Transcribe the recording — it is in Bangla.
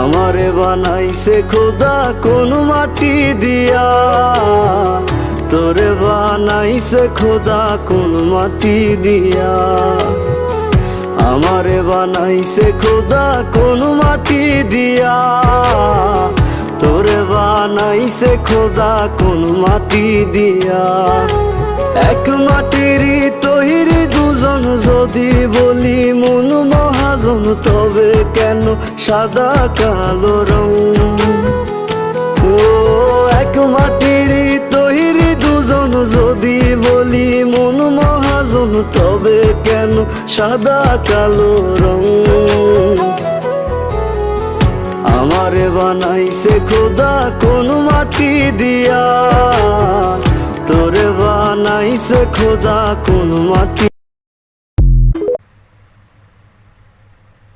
আমারে বানাইছে খোদা কোন মাটি দিয়া, তোরে বানাইছে খোদা কোন মাটি দিয়া। আমারে বানাইছে খোদা কোন মাটি দিয়া, তোরে বানাইছে খোদা কোন মাটি দিয়া। এক মাটিরই তৈরি দুজন, যদি বলি মন মহাজন, তবে কেন সাদা কালো রং? ও এক মাটিরই তৈরি দুজন, যদি বলি মন মহাজন, তবে কেন সাদা কালো রং? আমারে বানাইছে খোদা কোন মাটি দিয়া, তোরে বানাইছে খোদা কোন মাটি।